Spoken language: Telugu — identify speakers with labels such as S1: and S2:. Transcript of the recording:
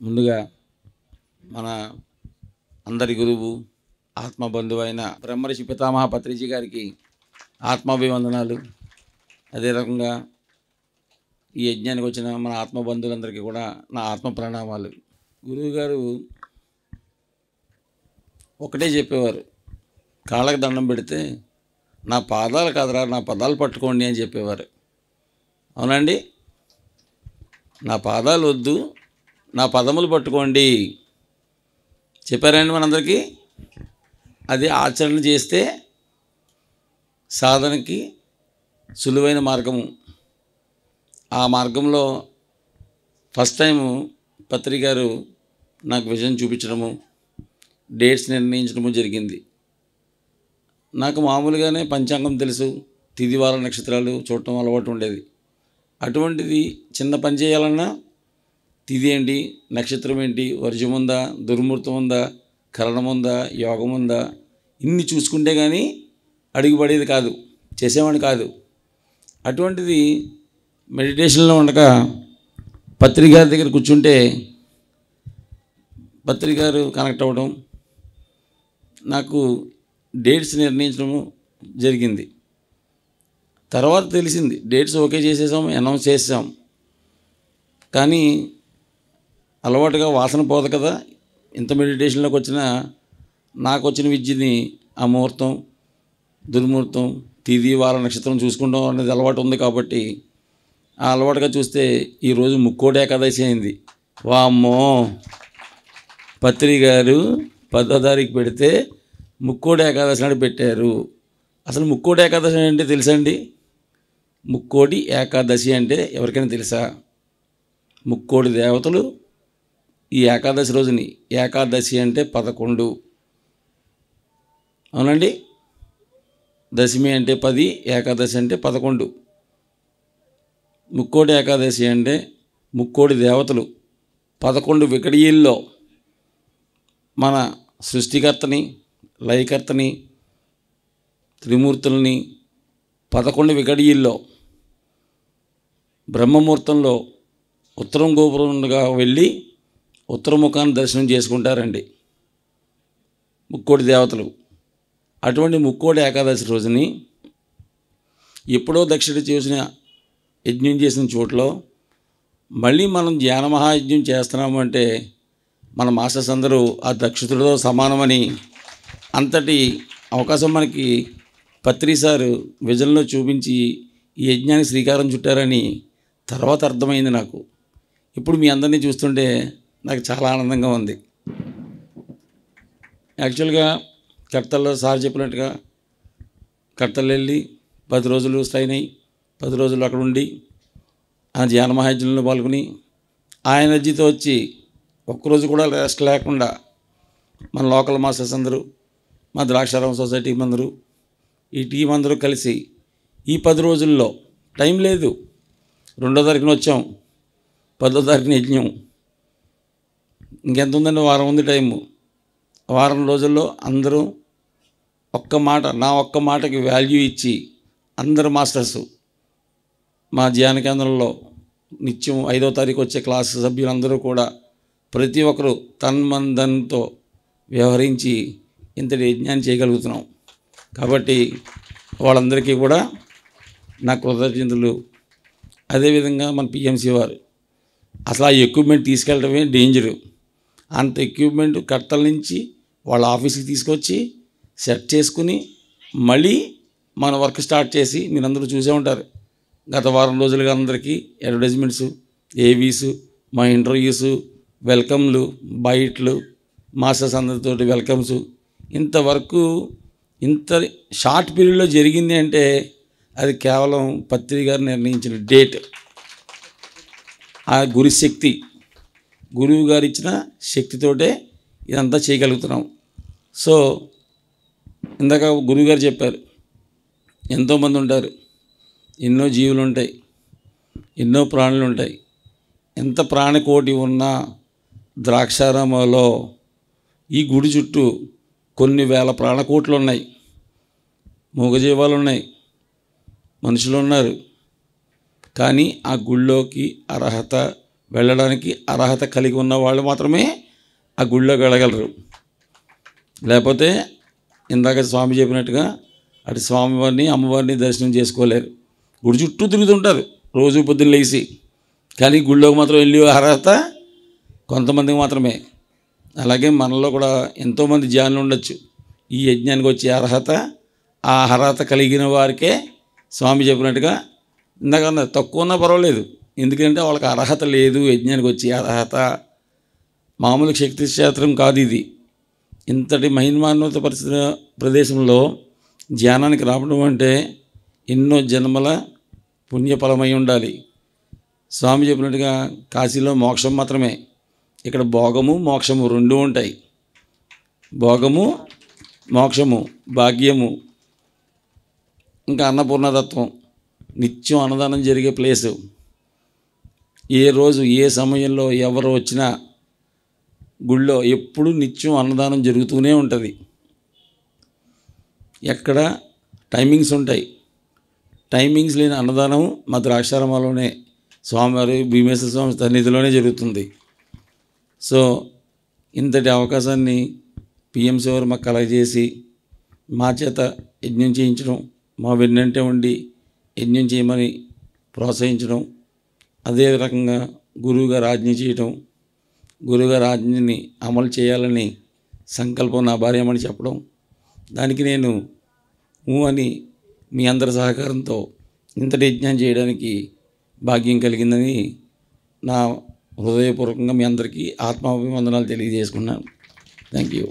S1: ముందుగా మన అందరి గురువు ఆత్మబంధువు అయిన బ్రహ్మర్షి పితామహ పత్రిజీ గారికి ఆత్మాభివందనాలు. అదే రకంగా ఈ యజ్ఞానికి వచ్చిన మన ఆత్మబంధువులందరికీ కూడా నా ఆత్మ ప్రణామాలు. గురువుగారు ఒకటే చెప్పేవారు, కాళ్ళకు దండం పెడితే నా పాదాలు కాదురా నా పదాలు పట్టుకోండి అని చెప్పేవారు. అవునండి, నా పాదాలు వద్దు నా పదములు పట్టుకోండి చెప్పారండి మనందరికీ. అది ఆచరణ చేస్తే సాధనకి సులువైన మార్గము. ఆ మార్గంలో ఫస్ట్ టైము పత్రి గారు నాకు విజన్ చూపించడము, డేట్స్ నిర్ణయించడము జరిగింది. నాకు మామూలుగానే పంచాంగం తెలుసు, తిదివార నక్షత్రాలు చూడటం అలవాటు ఉండేది. అటువంటిది చిన్న పని చేయాలన్నా తిథి ఏంటి, నక్షత్రం ఏంటి, వర్జం ఉందా, దుర్ముహూర్తం ఉందా, కరణం ఉందా, యోగం ఉందా, ఇన్ని చూసుకుంటే కానీ అడుగుపడేది కాదు, చేసేవాడిని కాదు. అటువంటిది మెడిటేషన్లో ఉండగా పత్రి గారి దగ్గర కూర్చుంటే పత్రి గారు కనెక్ట్ అవ్వడం, నాకు డేట్స్ నిర్ణయించడము జరిగింది. తర్వాత తెలిసింది డేట్స్ ఓకే చేసేసాం, అనౌన్స్ చేసాం. కానీ అలవాటుగా వాసన పోదు కదా. ఇంత మెడిటేషన్లోకి వచ్చిన నాకు వచ్చిన విద్యని ఆ ముహూర్తం, దుర్ముహూర్తం, తిథి, వార, నక్షత్రం చూసుకుంటాం అనేది అలవాటు ఉంది కాబట్టి ఆ అలవాటుగా చూస్తే ఈరోజు ముక్కోటి ఏకాదశి అయింది. వామ్మో, పత్రి గారు 10వ తారీఖు పెడితే ముక్కోటి ఏకాదశి నాడు పెట్టారు. అసలు ముక్కోటి ఏకాదశి అంటే తెలుసండి? ముక్కోటి ఏకాదశి అంటే ఎవరికైనా తెలుసా? ముక్కోటి దేవతలు ఈ ఏకాదశి రోజుని, ఏకాదశి అంటే 11, అవునండి, దశమి అంటే 10, ఏకాదశి అంటే 11. ముక్కోటి ఏకాదశి అంటే ముక్కోటి దేవతలు 11 వికటియల్లో మన సృష్టికర్తని, లయకర్తని, త్రిమూర్తుల్ని 11 వికటియల్లో బ్రహ్మముహూర్తంలో ఉత్తరం గోపురంగా వెళ్ళి ఉత్తరముఖాన్ని దర్శనం చేసుకుంటారండి ముక్కోటి దేవతలు. అటువంటి ముక్కోటి ఏకాదశి రోజుని ఎప్పుడో దక్షిణ చేసిన యజ్ఞం చేసిన చోట్లో మళ్ళీ మనం ధ్యాన మహాయజ్ఞం చేస్తున్నాము అంటే మన మాస్టర్స్ అందరూ ఆ దక్షితుడితో సమానమని, అంతటి అవకాశం మనకి పత్రి సారు విజన్లో చూపించి ఈ యజ్ఞానికి శ్రీకారం చుట్టారని తర్వాత అర్థమైంది నాకు. ఇప్పుడు మీ అందరినీ చూస్తుంటే నాకు చాలా ఆనందంగా ఉంది. యాక్చువల్గా కర్తల్లో సార్ చెప్పినట్టుగా కర్తలు వెళ్ళి 10 రోజులు స్ట్రైన్ అయ్యి 10 రోజులు అక్కడ ఉండి ఆ ధ్యాన మహాయజ్ఞంలో పాల్గొని ఆ ఎనర్జీతో వచ్చి ఒక్కరోజు కూడా రెస్ట్ లేకుండా మన లోకల్ మాస్టర్స్ అందరూ, మా ద్రాక్షారామ సొసైటీ అందరూ, ఈ టీం అందరూ కలిసి ఈ 10 రోజుల్లో టైం లేదు. 2వ తారీఖున వచ్చాం, 10వ తారీఖున యజ్ఞం, ఇంకెంత ఉందండి, వారం ఉంది టైము. వారం రోజుల్లో అందరూ ఒక్క మాట, నా ఒక్క మాటకి వాల్యూ ఇచ్చి అందరు మాస్టర్సు మా ధ్యాన కేంద్రంలో నిత్యం 5వ తారీఖు వచ్చే క్లాస్ సభ్యులందరూ కూడా ప్రతి ఒక్కరూ తన్మందంతో వ్యవహరించి ఇంతటి యజ్ఞాన్ని చేయగలుగుతున్నాం. కాబట్టి వాళ్ళందరికీ కూడా నా కృతజ్ఞతలు. అదేవిధంగా మన పిఎంసి వారు అసలు ఆ ఎక్విప్మెంట్ తీసుకెళ్ళడమే డేంజరు. అంత ఎక్విప్మెంట్ కట్టల నుంచి వాళ్ళ ఆఫీస్కి తీసుకొచ్చి సెట్ చేసుకుని మళ్ళీ మన వర్క్ స్టార్ట్ చేసి, మీరందరూ చూసే ఉంటారు గత వారం రోజులుగా అందరికీ అడ్వర్టైజ్మెంట్స్, ఏవీస్, మా ఇంటర్వ్యూస్, వెల్కమ్లు, బయట్లు, మాస్టర్స్ అందరితోటి వెల్కమ్స్. ఇంతవరకు ఇంత షార్ట్ పీరియడ్లో జరిగింది అంటే అది కేవలం పత్రి గారు నిర్ణయించిన డేట్, ఆ గురుశక్తి, గురువు గారు ఇచ్చిన శక్తితోటే ఇదంతా చేయగలుగుతున్నాం. సో ఇందాక గురువుగారు చెప్పారు, ఎంతోమంది ఉంటారు, ఎన్నో జీవులు ఉంటాయి, ఎన్నో ప్రాణులు ఉంటాయి. ఎంత ప్రాణకోటి ఉన్నా ద్రాక్షారామంలో ఈ గుడి చుట్టూ కొన్ని వేల ప్రాణకోట్లు ఉన్నాయి. మూగజీవాలు ఉన్నాయి, మనుషులు ఉన్నారు. కానీ ఆ గుళ్ళోకి అర్హత వెళ్ళడానికి అర్హత కలిగి ఉన్న వాళ్ళు మాత్రమే ఆ గుడిలోకి వెళ్ళగలరు. లేకపోతే ఇందాక స్వామి చెప్పినట్టుగా అటు స్వామివారిని అమ్మవారిని దర్శనం చేసుకోలేరు. గుడి చుట్టూ తిరుగుతుంటారు రోజు పొద్దున్న లేచి, కానీ గుడిలోకి మాత్రం వెళ్ళి అర్హత కొంతమందికి మాత్రమే. అలాగే మనలో కూడా ఎంతోమంది ధ్యానులు ఉండొచ్చు. ఈ యజ్ఞానికి వచ్చే అర్హత ఆ అర్హత కలిగిన వారికే స్వామి చెప్పినట్టుగా ఇందాక తక్కువ ఉన్నా పర్వాలేదు, ఎందుకంటే వాళ్ళకి అర్హత లేదు. యజ్ఞానికి వచ్చే అర్హత మామూలు శక్తి క్షేత్రం కాదు ఇది. ఇంతటి మహిమాన్విత పరిస్థితి ప్రదేశంలో ధ్యానానికి రావడం అంటే ఎన్నో జన్మల పుణ్యఫలమై ఉండాలి. స్వామి చెప్పినట్టుగా కాశీలో మోక్షం మాత్రమే, ఇక్కడ భోగము మోక్షము రెండూ ఉంటాయి. భోగము మోక్షము, భాగ్యము, ఇంకా అన్నపూర్ణతత్వం, నిత్యం అన్నదానం జరిగే ప్లేసు. ఏ రోజు ఏ సమయంలో ఎవరు వచ్చినా గుళ్ళో ఎప్పుడు నిత్యం అన్నదానం జరుగుతూనే ఉంటుంది. ఎక్కడ టైమింగ్స్ ఉంటాయి. టైమింగ్స్ లేని అన్నదానం మా ద్రాక్షారామంలోనే స్వామివారి భీమేశ్వర స్వామి సన్నిధిలోనే జరుగుతుంది. సో ఇంతటి అవకాశాన్ని పిఎంసి వారు మాకు కలగజేసి మా చేత యజ్ఞం చేయించడం, మా వెన్నంటే ఉండి యజ్ఞం చేయమని ప్రోత్సహించడం, అదే రకంగా గురువుగారు ఆజ్ఞ చేయటం, గురువుగారి ఆజ్ఞని అమలు చేయాలని సంకల్పం నా భార్యమని చెప్పడం, దానికి నేను అని మీ అందరి సహకారంతో ఇంతటి యజ్ఞం చేయడానికి భాగ్యం కలిగిందని నా హృదయపూర్వకంగా మీ అందరికీ ఆత్మాభివందనాలు తెలియజేసుకున్నాను. Thank you.